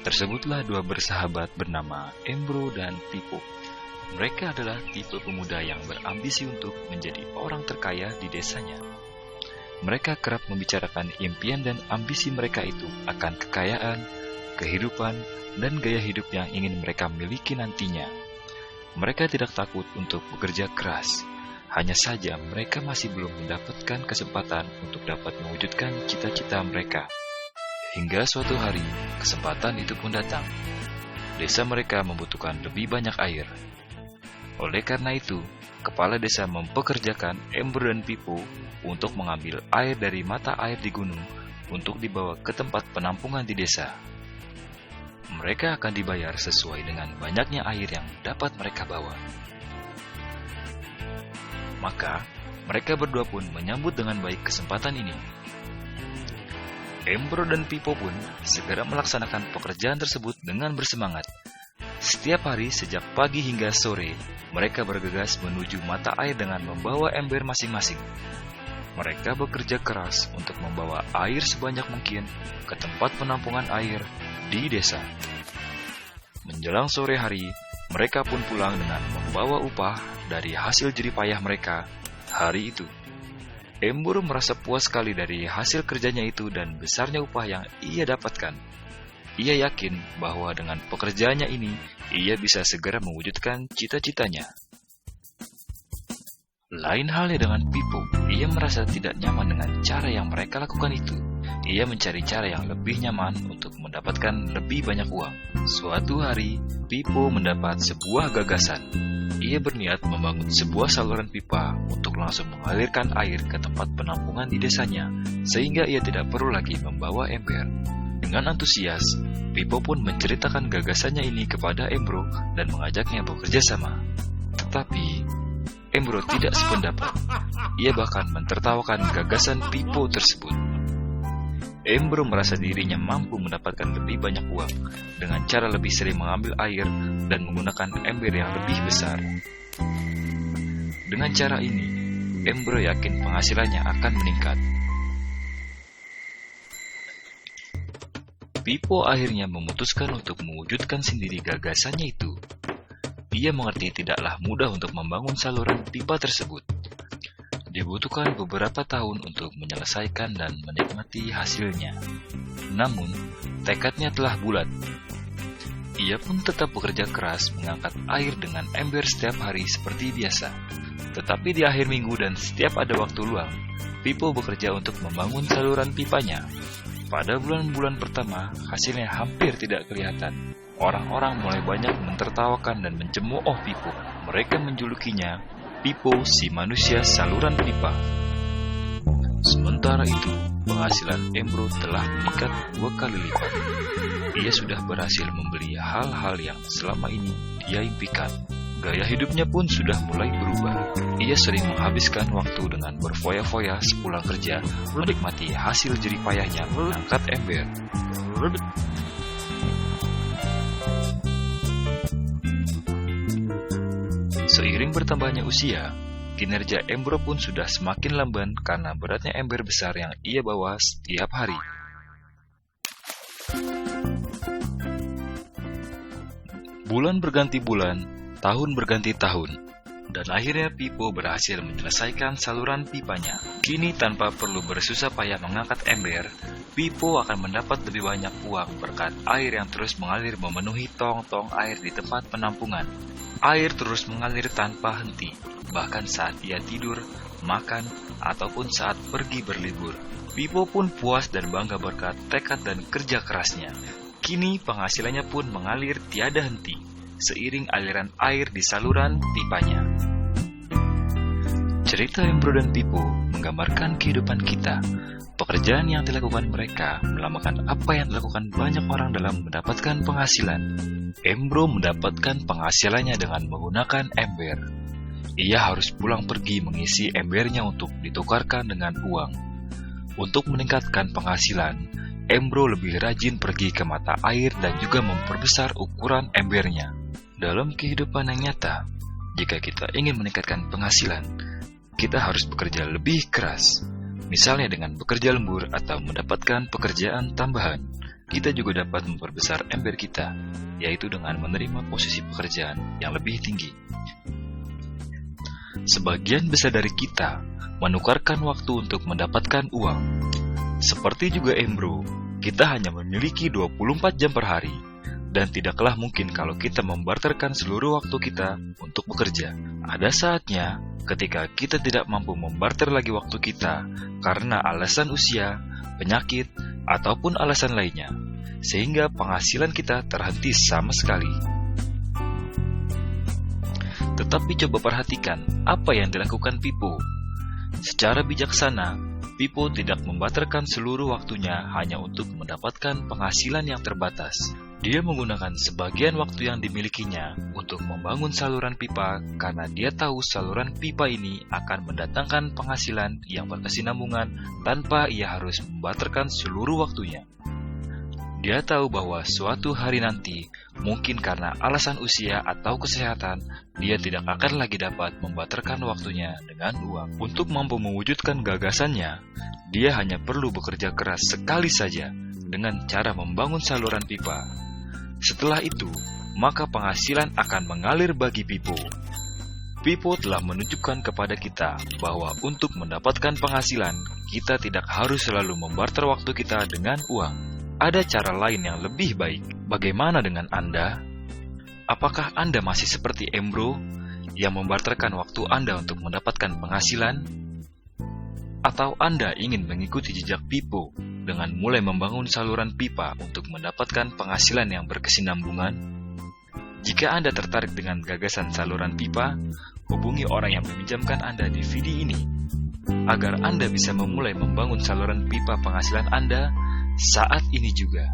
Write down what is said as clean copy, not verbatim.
Tersebutlah dua bersahabat bernama Embro dan Pipo. Mereka adalah tipe pemuda yang berambisi untuk menjadi orang terkaya di desanya. Mereka kerap membicarakan impian dan ambisi mereka itu akan kekayaan, kehidupan, dan gaya hidup yang ingin mereka miliki nantinya. Mereka tidak takut untuk bekerja keras. Hanya saja mereka masih belum mendapatkan kesempatan untuk dapat mewujudkan cita-cita mereka. Hingga suatu hari, kesempatan itu pun datang. Desa mereka membutuhkan lebih banyak air. Oleh karena itu, kepala desa mempekerjakan Embro dan Pipo untuk mengambil air dari mata air di gunung untuk dibawa ke tempat penampungan di desa. Mereka akan dibayar sesuai dengan banyaknya air yang dapat mereka bawa. Maka, mereka berdua pun menyambut dengan baik kesempatan ini. Embro dan Pipo pun segera melaksanakan pekerjaan tersebut dengan bersemangat. Setiap hari sejak pagi hingga sore, mereka bergegas menuju mata air dengan membawa ember masing-masing. Mereka bekerja keras untuk membawa air sebanyak mungkin ke tempat penampungan air di desa. Menjelang sore hari, mereka pun pulang dengan membawa upah dari hasil jerih payah mereka hari itu. Embro merasa puas sekali dari hasil kerjanya itu dan besarnya upah yang ia dapatkan. Ia yakin bahwa dengan pekerjaannya ini, ia bisa segera mewujudkan cita-citanya. Lain halnya dengan Pipo, ia merasa tidak nyaman dengan cara yang mereka lakukan itu. Ia mencari cara yang lebih nyaman untuk mendapatkan lebih banyak uang. Suatu hari, Pipo mendapat sebuah gagasan. Ia berniat membangun sebuah saluran pipa untuk langsung mengalirkan air ke tempat penampungan di desanya, sehingga ia tidak perlu lagi membawa ember. Dengan antusias, Pipo pun menceritakan gagasannya ini kepada Embro dan mengajaknya bekerja sama. Tetapi, Embro tidak sependapat. Ia bahkan mentertawakan gagasan Pipo tersebut. Embro merasa dirinya mampu mendapatkan lebih banyak uang dengan cara lebih sering mengambil air dan menggunakan ember yang lebih besar. Dengan cara ini, Embro yakin penghasilannya akan meningkat. Pipo akhirnya memutuskan untuk mewujudkan sendiri gagasannya itu. Ia mengerti tidaklah mudah untuk membangun saluran pipa tersebut. Dibutuhkan beberapa tahun untuk menyelesaikan dan menikmati hasilnya. Namun, tekadnya telah bulat. Ia pun tetap bekerja keras mengangkat air dengan ember setiap hari seperti biasa. Tetapi di akhir minggu dan setiap ada waktu luang, Pipo bekerja untuk membangun saluran pipanya. Pada bulan-bulan pertama, hasilnya hampir tidak kelihatan. Orang-orang mulai banyak mentertawakan dan mencemooh Pipo. Mereka menjulukinya Pipo si manusia saluran pipa. Sementara itu, penghasilan Embro telah meningkat 2 kali lipat. Ia sudah berhasil membeli hal-hal yang selama ini dia impikan. Gaya hidupnya pun sudah mulai berubah. Ia sering menghabiskan waktu dengan berfoya-foya sepulang kerja, menikmati hasil jerih payahnya mengangkat ember. Seiring bertambahnya usia, kinerja Embro pun sudah semakin lamban karena beratnya ember besar yang ia bawa setiap hari. Bulan berganti bulan, tahun berganti tahun, dan akhirnya Pipo berhasil menyelesaikan saluran pipanya. Kini tanpa perlu bersusah payah mengangkat ember, Pipo akan mendapat lebih banyak uang berkat air yang terus mengalir memenuhi tong-tong air di tempat penampungan. Air terus mengalir tanpa henti, bahkan saat ia tidur, makan, ataupun saat pergi berlibur. Pipo pun puas dan bangga berkat tekad dan kerja kerasnya. Kini penghasilannya pun mengalir tiada henti, seiring aliran air di saluran pipanya. Cerita Embro dan Pipo menggambarkan kehidupan kita. Pekerjaan yang dilakukan mereka melambangkan apa yang dilakukan banyak orang dalam mendapatkan penghasilan. Embro mendapatkan penghasilannya dengan menggunakan ember. Ia harus pulang pergi mengisi embernya untuk ditukarkan dengan uang. Untuk meningkatkan penghasilan, Embro lebih rajin pergi ke mata air dan juga memperbesar ukuran embernya. Dalam kehidupan yang nyata, jika kita ingin meningkatkan penghasilan, kita harus bekerja lebih keras. Misalnya dengan bekerja lembur atau mendapatkan pekerjaan tambahan. kita juga dapat memperbesar ember kita, yaitu dengan menerima posisi pekerjaan yang lebih tinggi. Sebagian besar dari kita menukarkan waktu untuk mendapatkan uang. Seperti juga Embro, kita hanya memiliki 24 jam per hari, dan tidaklah mungkin kalau kita membarterkan seluruh waktu kita untuk bekerja. Ada saatnya ketika kita tidak mampu membarter lagi waktu kita karena alasan usia, penyakit, ataupun alasan lainnya, sehingga penghasilan kita terhenti sama sekali. Tetapi coba perhatikan apa yang dilakukan Pippo. Secara bijaksana, Pippo tidak membarterkan seluruh waktunya hanya untuk mendapatkan penghasilan yang terbatas. Dia menggunakan sebagian waktu yang dimilikinya untuk membangun saluran pipa karena dia tahu saluran pipa ini akan mendatangkan penghasilan yang berkesinambungan tanpa ia harus membarterkan seluruh waktunya. Dia tahu bahwa suatu hari nanti, mungkin karena alasan usia atau kesehatan, dia tidak akan lagi dapat membarterkan waktunya dengan uang. Untuk mampu mewujudkan gagasannya, dia hanya perlu bekerja keras sekali saja dengan cara membangun saluran pipa. Setelah itu, maka penghasilan akan mengalir bagi Pippo. Pippo telah menunjukkan kepada kita bahwa untuk mendapatkan penghasilan, kita tidak harus selalu membarter waktu kita dengan uang. Ada cara lain yang lebih baik. Bagaimana dengan Anda? Apakah Anda masih seperti Embro yang membarterkan waktu Anda untuk mendapatkan penghasilan? Atau Anda ingin mengikuti jejak Pippo dengan mulai membangun saluran pipa untuk mendapatkan penghasilan yang berkesinambungan? Jika Anda tertarik dengan gagasan saluran pipa, hubungi orang yang meminjamkan Anda DVD ini, agar Anda bisa memulai membangun saluran pipa penghasilan Anda saat ini juga.